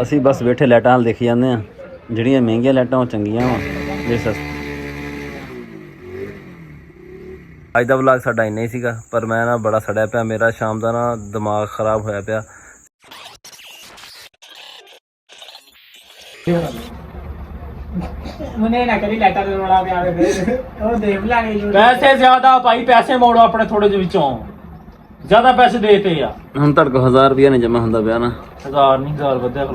ਅਸੀਂ ਬਸ ਬੈਠੇ ਲਾਈਟਾਂ ਹਾਲ ਦੇਖੀ ਜਾਂਦੇ ਆ। ਜਿਹੜੀਆਂ ਮਹਿੰਗੀਆਂ ਲਾਈਟਾਂ ਉਹ ਚੰਗੀਆਂ ਵਾ, ਜੇ ਸਸਤੀ। ਅੱਜ ਦਾ ਵਲੌਗ ਸਾਡਾ ਇੰਨਾ ਹੀ ਸੀਗਾ, ਪਰ ਮੈਂ ਨਾ ਬੜਾ ਸੜਿਆ ਪਿਆ। ਮੇਰਾ ਸ਼ਾਮ ਦਾ ਨਾ ਦਿਮਾਗ ਖਰਾਬ ਹੋਇਆ ਪਿਆ। ਪੈਸੇ ਜ਼ਿਆਦਾ ਭਾਈ, ਪੈਸੇ ਮੋੜੋ ਆਪਣੇ ਥੋੜੇ ਜਿਹੇ ਵਿੱਚੋਂ। ਜ਼ਿਆਦਾ ਪੈਸੇ ਦੇਤੇ ਆ। ਹੁਣ ਤੁਹਾਡੇ ਕੋਲ 1000 ਰੁਪਇਆ ਨਹੀਂ ਜਮਾ ਹੁੰਦਾ ਪਿਆ ਨਾ। 1000 ਨਹੀਂ, 1000 ਵਧਿਆ ਖਲੋ।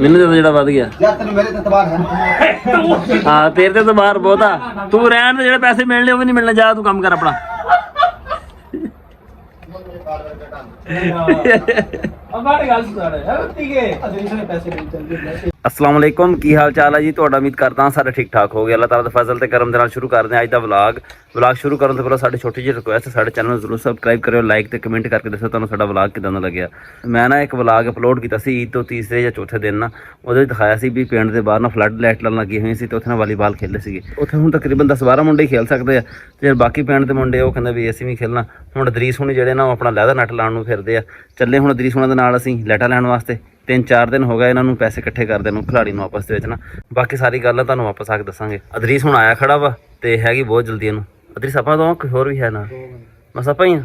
ਮੈਨੂੰ ਦੇ ਜਿਹੜਾ ਵੱਧ ਗਿਆ ਯਾਰ ਤੈਨੂੰ ਮੇਰੇ ਤੇ ਤਬਾਰ ਹੈ। ਹਾਂ ਤੇਰੇ ਤੇ ਤਾਂ ਬਾਹਰ ਬਹੁਤ ਆ। ਤੂੰ ਰਹਿਣ ਦੇ, ਜਿਹੜੇ ਪੈਸੇ ਮਿਲਣੇ ਉਹ ਵੀ ਨਹੀਂ ਮਿਲਣੇ। ਜਾ ਤੂੰ ਕੰਮ ਕਰ ਆਪਣਾ। अस्सलाम वालेकुम, की हाल चाल है जी ਤੁਹਾਡਾ। ਉਮੀਦ ਕਰਦਾ ਹਾਂ ਸਾਰੇ ਠੀਕ ਠਾਕ ਹੋ ਗਏ। ਅੱਲਾਹ ਤਾਲਾ ਦੇ ਫਜ਼ਲ ਤੇ ਕਰਮ ਦੇ ਨਾਲ ਸ਼ੁਰੂ ਕਰਦੇ ਹਾਂ ਅੱਜ ਦਾ ਵਲੌਗ ਸ਼ੁਰੂ ਕਰਨ ਤੋਂ ਪਹਿਲਾਂ ਸਾਡੀ ਛੋਟੀ ਜਿਹੀ ਰਿਕੁਐਸਟ ਹੈ, ਸਾਡੇ ਚੈਨਲ ਨੂੰ ਜ਼ਰੂਰ ਸਬਸਕ੍ਰਾਈਬ ਕਰਿਓ, ਲਾਈਕ ਤੇ ਕਮੈਂਟ ਕਰਕੇ ਦੱਸੋ ਤੁਹਾਨੂੰ ਸਾਡਾ ਵਲੌਗ ਕਿਦਾਂ ਦਾ ਲੱਗਿਆ। ਮੈਂ ਨਾ ਇੱਕ ਵਲੌਗ ਅਪਲੋਡ ਕੀਤਾ ਸੀ ਈਦ ਤੋਂ ਤੀਸਰੇ ਜਾਂ ਚੌਥੇ ਦਿਨ ਨਾ, ਉਹਦੇ ਵਿੱਚ ਦਿਖਾਇਆ ਸੀ ਵੀ ਪਿੰਡ ਦੇ ਬਾਹਰ ਨਾ ਫਲੱਡ ਲਾਈਟ ਲੱਗੀ ਹੋਈ ਸੀ ਤੇ ਉੱਥੇ ਨਾ ਵਾਲੀਬਾਲ ਖੇਡਦੇ ਸੀਗੇ। ਉੱਥੇ ਹੁਣ ਤਕਰੀਬਨ 10-12 ਮੁੰਡੇ ਹੀ ਖੇਡ ਸਕਦੇ ਆ ਤੇ ਬਾਕੀ ਪਿੰਡ ਦੇ ਮੁੰਡੇ ਉਹ ਕਹਿੰਦੇ ਵੀ ਅਸੀਂ ਵੀ ਖੇਡਣਾ। ਹੁਣ ਅਦਰੀਸ ਹੁਣੀ ਜਿਹੜੇ ਨਾ ਉਹ ਆਪਣਾ ਲੈਦਰ ਨੱਟ ਲਾਉਣ ਨੂੰ ਫਿਰਦੇ ਆ। ਚੱਲੇ ਹੁਣ ਅਦਰੀਸ ਹੁਣਾਂ ਦੇ ਨਾਲ ਅਸੀਂ ਲੈਟਾਂ ਲੈਣ ਵਾਸਤੇ। 3-4 ਦਿਨ ਹੋ ਗਏ ਇਹਨਾਂ ਨੂੰ ਪੈਸੇ ਇਕੱਠੇ ਕਰਦੇ ਨੂੰ ਖਿਲਾੜੀ ਨੂੰ ਆਪਸ ਦੇ ਵਿੱਚ ਨਾ। ਬਾਕੀ ਸਾਰੀ ਗੱਲ ਤੁਹਾਨੂੰ ਵਾਪਸ ਆ ਕੇ ਦੱਸਾਂਗੇ। ਅਦਰੀਸ ਹੁਣ ਆਇਆ ਖੜਾ ਵਾ ਤੇ ਹੈਗੀ ਬਹੁਤ ਜਲਦੀ ਇਹਨੂੰ। ਅਦਰੀਸ ਆਪਾਂ ਤੋਂ ਕੋਈ ਹੋਰ ਵੀ ਹੈ ਨਾ, ਬਸ ਆਪਾਂ ਹੀ ਆ।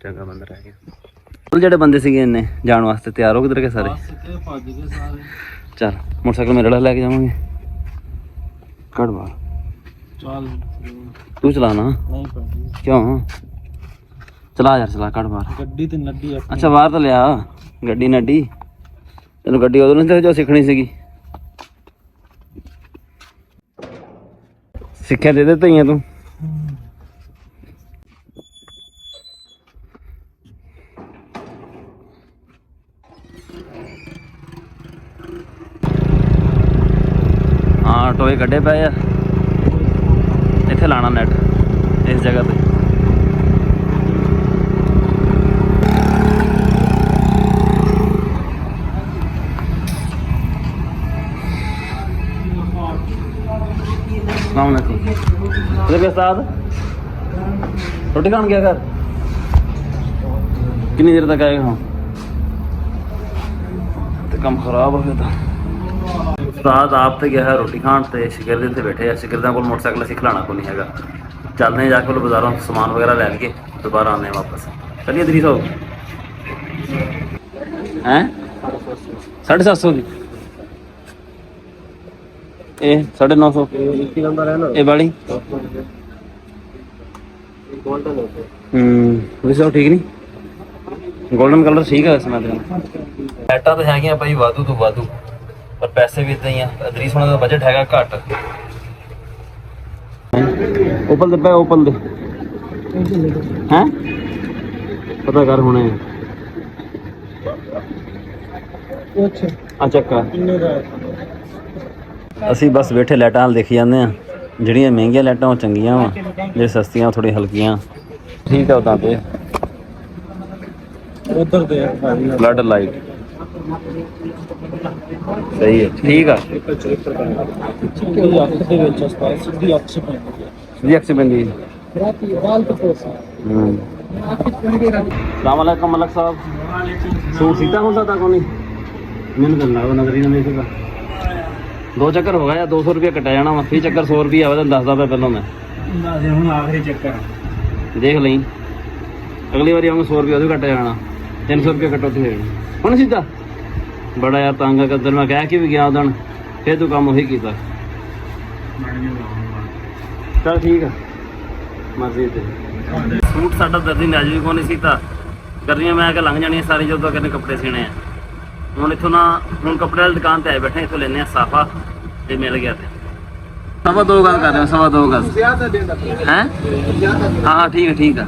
ਚੰਗਾ ਬੰਦਾ ਰਹਿ ਗਿਆ। ਜਿਹੜੇ ਬੰਦੇ ਸੀਗੇ ਇੰਨੇ ਜਾਣ ਵਾਸਤੇ ਤਿਆਰ ਹੋ ਕਿੱਧਰ ਗਏ ਸਾਰੇ? ਚੱਲ ਮੋਟਰਸਾਈਕਲ ਮੇਰੇ ਨਾਲ ਲੈ ਕੇ ਜਾਵਾਂਗੇ। ਕੱਢ ਬਾਹਰ। ਚੱਲ ਤੂੰ ਚਲਾਣਾ? ਕਿਉਂ? ਚਲਾ ਯਾਰ, ਚਲਾ, ਕੱਢ ਬਾਹਰ। ਗੱਡੀ ਤੇ ਨੱਡੀ। ਅੱਛਾ ਬਾਹਰ ਤਾਂ ਲਿਆ ਗੱਡੀ ਨੱਡੀ। ਤੈਨੂੰ ਗੱਡੀ ਉਦੋਂ ਨਹੀਂ ਜੋ ਸਿੱਖਣੀ ਸੀਗੀ। ਸਿੱਖਿਆ ਦੇ ਦਿੱਤਾ ਹੀ ਆ ਤੂੰ। ਹਾਂ ਟੋਏ ਕੱਢੇ ਪਏ ਆ। ਇੱਥੇ ਲਾਣਾ ਨੈਟ ਇਸ ਜਗ੍ਹਾ ਤੇ। रोटी खान क्या कर? कितनी देर तक आएगा? हाँ तो काम खराब हो गया था। उस्ताद आप तो गया है रोटी खान ते शिगिर्द थे बैठे हैं। शिगिर्दा को मोटरसाइकिल असी खिलाना को नहीं है। चलते हैं जाके बाजारों सामान वगैरह लैके दोबारा आने वापस। चलिए दरी सौ हैं 750 की 950 ਇਹ ਵਾਲੀ। ਵੈਸੇ ਠੀਕ ਨਹੀਂ, ਗੋਲਡਨ ਕਲਰ ਠੀਕ ਹੈ। ਸਮਝ ਲਾਈਟਾਂ ਤਾਂ ਹੈਗੀਆਂ ਭਾਈ ਵਾਧੂ ਤੋਂ ਵਾਧੂ, ਪਰ ਪੈਸੇ ਵੀ ਇਦਾਂ ਹੀ ਆ। ਅਦਰੀਸ ਹੋਣਾ ਦਾ ਬਜਟ ਹੈਗਾ ਘੱਟ। ਓਪਲ ਦੇ ਪਏ, ਓਪਲ ਦੇ ਹੈਂ ਪਤਾ ਕਰ ਹੁਣੇ। ਅੱਛਾ ਕਾ ਅਸੀਂ ਬਸ ਬੈਠੇ ਲਾਈਟਾਂ ਹਾਲ ਦੇਖੀ ਜਾਂਦੇ ਆ। ਜਿਹੜੀਆਂ ਮਹਿੰਗੀਆਂ ਲਾਈਟਾਂ ਉਹ ਚੰਗੀਆਂ ਵਾ, ਜੇ ਸਸਤੀਆਂ ਥੋੜੀ ਹਲਕੀਆਂ ਠੀਕ ਆ। ਉਦਾਂ ਤੇ ਉਧਰ ਤੇ ਫਲੱਡ ਲਾਈਟ ਸਹੀ ਹੈ, ਠੀਕ ਆ। ਸਿੱਧੀ ਅੱਖ ਪੈਂਦੀ। ਸਲਾਮ ਅਲੈਕੁਮ ਮਲਕ ਸਾਹਿਬ। ਸੂਟ ਸੀਤਾ ਹੋ ਸਕਦਾ ਕੋ ਨਹੀਂ? ਮੈਨੂੰ ਤਾਂ ਲੱਗਦਾ ਨਜ਼ਰ ਹੀ ਨਾ ਦੇ ਸਕਦਾ। 2 ਚੱਕਰ ਹੋ ਗਿਆ, 200 ਰੁਪਇਆ ਕੱਟਿਆ ਜਾਣਾ ਵਾ। 30 ਚੱਕਰ 100 ਰੁਪਇਆ ਵਾ। ਤੈਨੂੰ ਦੱਸਦਾ ਪਿਆ ਪਹਿਲਾਂ ਮੈਂ। ਹੁਣ ਆਖਰੀ ਚੱਕਰ ਦੇਖ ਲਈ, ਅਗਲੀ ਵਾਰੀ ਆਉਂਗਾ 100 ਰੁਪਇਆ ਉਹ ਵੀ ਕੱਟਿਆ ਜਾਣਾ। 300 ਰੁਪਇਆ ਕੱਟੋ ਉੱਥੇ ਜਾਣਾ। ਹੁਣ ਸਿੱਧਾ ਬੜਾ ਯਾਰ ਤੰਗ ਆ। ਕਦਰ ਮੈਂ ਕਹਿ ਕੇ ਵੀ ਗਿਆ ਉਦਣ, ਫਿਰ ਤੂੰ ਕੰਮ ਉਹੀ ਕੀਤਾ। ਚੱਲ ਠੀਕ ਆ, ਮਰਜ਼ੀ ਤੇ। ਸੂਟ ਸਾਡਾ ਦਰਦੀ ਨੇ ਅੱਜ ਵੀ ਕੋਈ ਨਹੀਂ ਸੀਤਾ। ਗਰਮੀਆਂ ਮੈਂ ਕਿ ਲੰਘ ਜਾਣੀਆਂ ਸਾਰੀ, ਜਦੋਂ ਕਹਿੰਦੇ ਕੱਪੜੇ ਸੀਣੇ ਆ। ਹੁਣ ਇੱਥੋਂ ਨਾ, ਹੁਣ ਕੱਪੜੇ ਵਾਲੀ ਦੁਕਾਨ ਤੇ ਆਏ ਬੈਠੇ, ਇੱਥੋਂ ਲੈਂਦੇ ਆ ਸਾਫਾ ਤੇ ਮਿਲ ਗਿਆ ਤੇ 2.25 ਗਜ਼ ਕਰ ਰਹੇ। 2.25 ਗਜ਼ ਹੈ? ਹਾਂ ਠੀਕ ਹੈ, ਠੀਕ ਆ।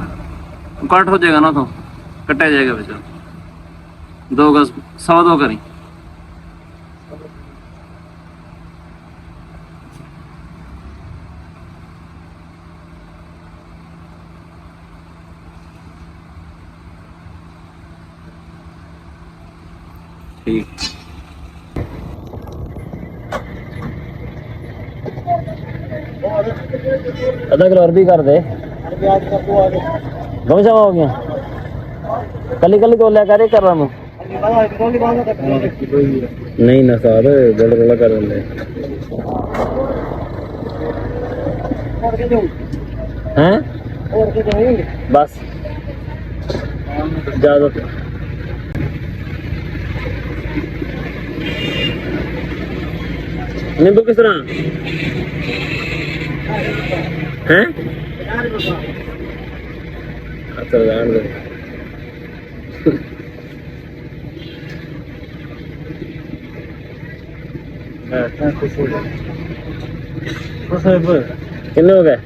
ਕੱਟ ਹੋ ਜਾਏਗਾ ਨਾ, ਉਥੋਂ ਕੱਟਿਆ ਜਾਏਗਾ ਵਿੱਚ। 2 ਗਜ਼ 2.25 ਕਰੀ। ठीक आधा किलो अरबी कर दे। गम जमा हो गया। कली कली तो लिया कर रहा हूँ। नहीं ना साहब बड़ा रोला कर रहे हैं बस ज्यादा नींबू किस तरह हैं अच्छा जान दे कितने हो गए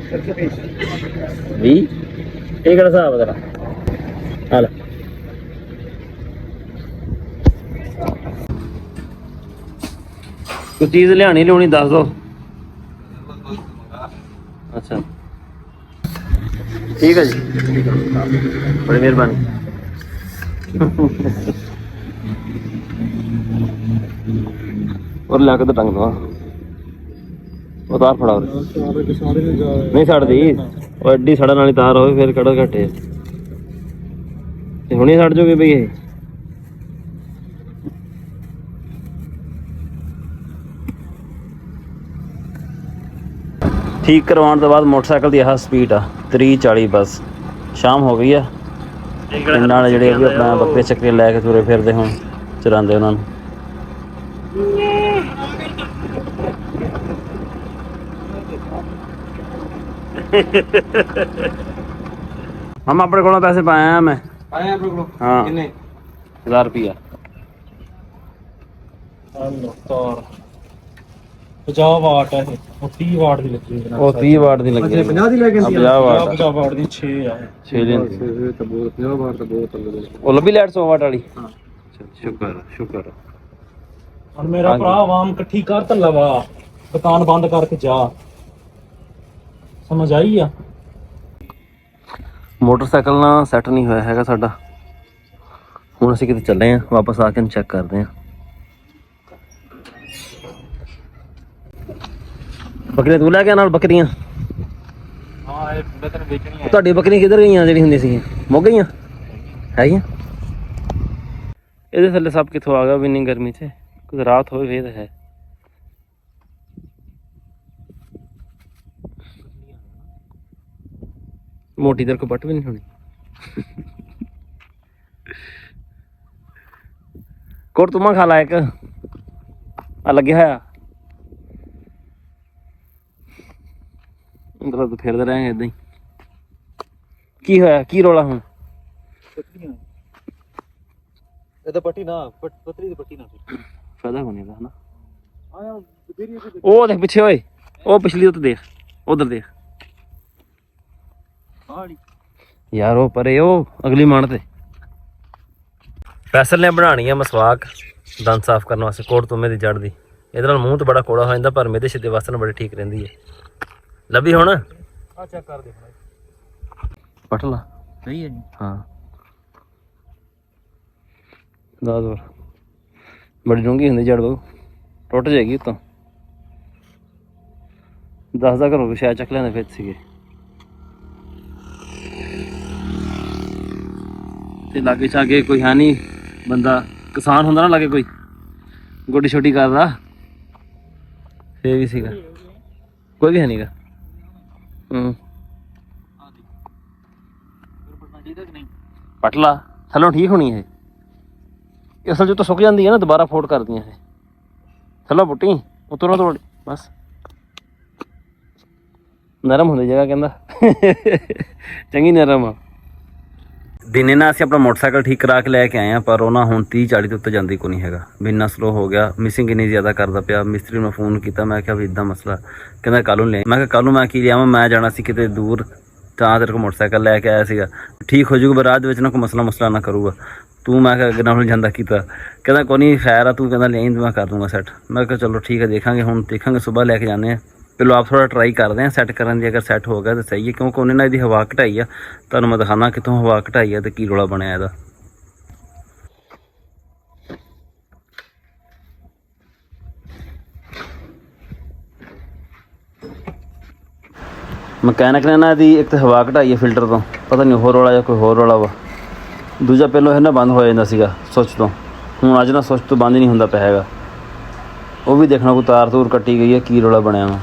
20 एक हिसाब जरा हाल कोई चीज लियानी लियानी दस दो अच्छा ठीक है जी बड़ी मेहरबानी और लाके तो टंग दो उतार फड़ा नहीं छड़ दी और एड्डी सड़न वाली तार हो फिर कड़ा घटे हुणे सड़ जोगे बई ये ठीक करवाने तो बाद मोटरसाइकिल की यह स्पीड आ 30-40 बस शाम हो गई है इन्होंने ਜਿਹੜੇ ਵੀ ਆਪਣਾ ਬੱਕਰੇ ਚੱਕਰੇ ਲੈ ਕੇ ਤੁਰੇ ਫਿਰਦੇ ਹੁਣ ਚਰਾਉਂਦੇ ਉਹਨਾਂ ਨੂੰ हम अपने को पैसे पाए हैं मैं हाँ कितने 1000 रुपया 50 ਵਾਟ ਹੈ ਉਹ 30 ਵਾਟ ਦੀ ਲੱਗੀ ਹੈ ਉਹ 30 ਵਾਟ ਦੀ ਲੱਗੀ 50 ਦੀ ਲੈ ਕੇ 50 ਵਾਟ 50 ਵਾਟ ਦੀ 6 ਆ 6 ਲੈਣ ਤਾਂ ਬਹੁਤ 50 ਵਾਟ ਤਾਂ ਬਹੁਤ ਲੱਗਦੇ ਉਹ ਲੱਭੀ ਲਾਈਟ 100 ਵਾਟ ਵਾਲੀ ਹਾਂ ਸ਼ੁਕਰ ਸ਼ੁਕਰ ਹੁਣ ਮੇਰਾ ਭਰਾ ਆਵਾਮ ਇਕੱਠੀ ਕਰ ਤਾਂ ਲਵਾ ਦੁਕਾਨ ਬੰਦ ਕਰਕੇ ਜਾ ਸਮਝ ਆਈ ਆ ਮੋਟਰਸਾਈਕਲ ਨਾਲ ਸੈੱਟ ਨਹੀਂ ਹੋਇਆ ਹੈਗਾ ਸਾਡਾ ਹੁਣ ਅਸੀਂ ਕਿਤੇ ਚੱਲੇ ਆਂ ਵਾਪਸ ਆ ਕੇ ਚੈੱਕ ਕਰਦੇ ਆਂ ਬੱਕਰੀਆਂ ਤੂੰ ਲੈ ਕੇ ਨਾਲ ਬੱਕਰੀਆਂ ਹਾਂ ਇਹ ਮੈਂ ਤੈਨੂੰ ਵੇਚਣੀ ਤੁਹਾਡੀ ਬੱਕਰੀਆਂ ਕਿੱਧਰ ਗਈਆਂ ਜਿਹੜੀ ਹੁੰਦੀ ਸੀ ਮੁੱਕ ਗਈਆਂ ਹੈਗੀਆਂ ਇਹਦੇ ਥੱਲੇ ਸਭ ਕਿੱਥੋਂ ਆ ਗਿਆ ਵੀ ਇੰਨੀ ਗਰਮੀ 'ਚ ਕੁਝ ਰਾਤ ਹੋਵੇ ਵੇਦ ਹੈ मोटी तेरे को बट भी नहीं होनी कोट तुम खा ला एक लगे है तो फिरते रहेंगे इदा ही की होया की रोला हूँ पट्टी ना पतरी दी पट्टी ना फायदा होने का ना ओ देख पीछे ओए ओ पिछली तो देख उधर देख यार वो परे ओ अगली मान ते फैसल ने बनानी है मसवाक दंद साफ करने वास्ते कोट तुमे दी जड़ दी इहदे नाल मूंह तो बड़ा कोड़ा हो जांदा पर मेरे सिद्धे वास्ते बड़ी ठीक रहिंदी है लभी हुण आ चेक कर देखना पट ला सही है जी हाँ दाद और बड़ी डूंगी हुंदी जड़ बहु टुट जाएगी तो 10 दा घरों शायद चक लेंदे फिर सीगे ते लागे चागे कोई है नहीं बंदा किसान होंदा ना लागे कोई गोडी छोटी कर रहा फिर भी सीगा कोई भी है नहीं गा पटला थलों ठीक होनी है असल जो तो सुक जाती है ना दोबारा फोड़ कर दियाँ है थलों पुट्टी उतरों तो बस नरम होंदी जगह कहंदा चंगी नरम आ दिने ना ਅਸੀਂ ਆਪਣਾ ਮੋਟਰਸਾਈਕਲ ਠੀਕ ਕਰਾ ਕੇ ਲੈ ਕੇ ਆਏ ਆ ਪਰ ਉਹ ਨਾ ਹੁਣ 30-40 ਤੋਂ ਉੱਤੇ ਜਾਂਦੀ ਕੋਈ ਨਹੀਂ ਹੈਗਾ ਬਿੰਨਾ ਸਲੋ ਹੋ ਗਿਆ ਮਿਸਿੰਗ ਇੰਨੀ ਜ਼ਿਆਦਾ ਕਰਦਾ ਪਿਆ ਮਿਸਤਰੀ ਨੂੰ ਫੋਨ ਕੀਤਾ ਮੈਂ ਕਿਹਾ ਵੀ ਇਦਾਂ ਮਸਲਾ ਕਹਿੰਦਾ ਕੱਲ ਨੂੰ ਲੈ ਮੈਂ ਕਿਹਾ ਕੱਲ ਨੂੰ ਮੈਂ ਕੀ ਲਿਆਵਾਂ ਮੈਂ ਜਾਣਾ ਸੀ ਕਿਤੇ ਦੂਰ ਤਾਂ ਤੇਰੇ ਕੋਲ ਮੋਟਰਸਾਈਕਲ ਲੈ ਕੇ ਆਇਆ ਸੀਗਾ ਠੀਕ ਹੋ ਜਾਊਗਾ ਪਰ ਰਾਤ ਦੇ ਵਿੱਚ ਨਾ ਕੋਈ ਮਸਲਾ ਨਾ ਕਰੂਗਾ ਤੂੰ ਮੈਂ ਕਿਹਾ ਅੱਗੇ ਨਾਲ ਜਾਂਦਾ ਕੀਤਾ ਕਹਿੰਦਾ ਕੋਈ ਨਹੀਂ ਖੈਰ ਆ ਤੂੰ ਕਹਿੰਦਾ ਲੈ ਮੈਂ ਕਰ ਦੂੰਗਾ ਸੈੱਟ ਮੈਂ ਕਿਹਾ ਚਲੋ ਠੀਕ ਹੈ ਦੇਖਾਂਗੇ ਹੁਣ ਦੇਖਾਂਗੇ ਸਵੇਰ ਲੈ ਕੇ ਜਾਂਦੇ ਆ ਪਹਿਲਾਂ ਆਪ ਥੋੜਾ ट्राई करते हैं सैट करने की अगर सैट हो गया तो सही है क्योंकि उन्हें ना इसकी हवा घटाई है तुहानूं मैं दिखाना कितों हवा घटाई है तो की रौला बनया इहदा मकैनिक ने ना दी एक तो हवा घटाई है फिल्टर तो पता नहीं होर रौला या कोई होर रौला वा दूजा पहलों है ना बंद हो जाता सीगा स्विच तो ਹੁਣ ਅੱਜ ਨਾ ਸੁੱਚ ਤੋਂ ਬੰਦ ਹੀ ਨਹੀਂ ਹੁੰਦਾ ਪਿਆ ਹੈਗਾ। ਉਹ ਵੀ ਦੇਖਣਾ ਕੋਈ ਤਾਰ ਤੂਰ ਕੱਟੀ ਗਈ ਹੈ, ਕੀ ਰੌਲਾ ਬਣਿਆ ਵਾ।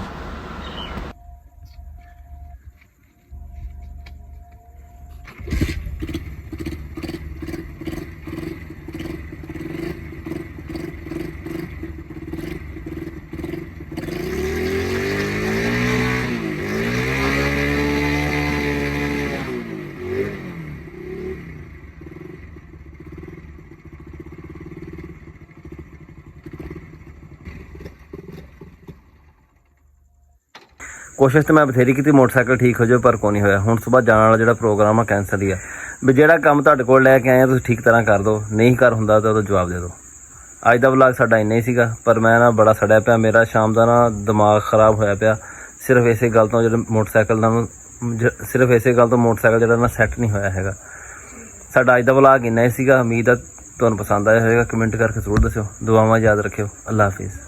ਕੋਸ਼ਿਸ਼ ਤਾਂ ਮੈਂ ਬਥੇਰੀ ਕੀਤੀ ਮੋਟਰਸਾਈਕਲ ਠੀਕ ਹੋ ਜਾਵੇ, ਪਰ ਕੋਈ ਨਹੀਂ ਹੋਇਆ। ਹੁਣ ਸੁਬਾਹ ਜਾਣ ਵਾਲਾ ਜਿਹੜਾ ਪ੍ਰੋਗਰਾਮ ਆ ਕੈਂਸਲ ਹੀ ਆ। ਵੀ ਜਿਹੜਾ ਕੰਮ ਤੁਹਾਡੇ ਕੋਲ ਲੈ ਕੇ ਆਏ ਆ ਤੁਸੀਂ ਠੀਕ ਤਰ੍ਹਾਂ ਕਰ ਦਿਓ, ਨਹੀਂ ਕਰ ਹੁੰਦਾ ਤਾਂ ਉਹਦਾ ਜਵਾਬ ਦੇ ਦਿਓ। ਅੱਜ ਦਾ ਵਲੌਗ ਸਾਡਾ ਇੰਨਾ ਹੀ ਸੀਗਾ, ਪਰ ਮੈਂ ਨਾ ਬੜਾ ਸੜਿਆ ਪਿਆ। ਮੇਰਾ ਸ਼ਾਮ ਦਾ ਨਾ ਦਿਮਾਗ ਖ਼ਰਾਬ ਹੋਇਆ ਪਿਆ ਸਿਰਫ ਇਸੇ ਗੱਲ ਤੋਂ, ਜਿਹੜਾ ਮੋਟਰਸਾਈਕਲ ਦਾ ਸਿਰਫ ਇਸੇ ਗੱਲ ਤੋਂ ਮੋਟਰਸਾਈਕਲ ਜਿਹੜਾ ਨਾ ਸੈੱਟ ਨਹੀਂ ਹੋਇਆ ਹੈਗਾ। ਸਾਡਾ ਅੱਜ ਦਾ ਵਲੌਗ ਇੰਨਾ ਹੀ ਸੀਗਾ। ਉਮੀਦ ਆ ਤੁਹਾਨੂੰ ਪਸੰਦ ਆਇਆ ਹੋਵੇਗਾ। ਕਮੈਂਟ ਕਰਕੇ ਜ਼ਰੂਰ ਦੱਸਿਓ। ਦੁਆਵਾਂ ਯਾਦ ਰੱਖਿਓ। ਅੱਲਾ ਹਾਫਿਜ਼।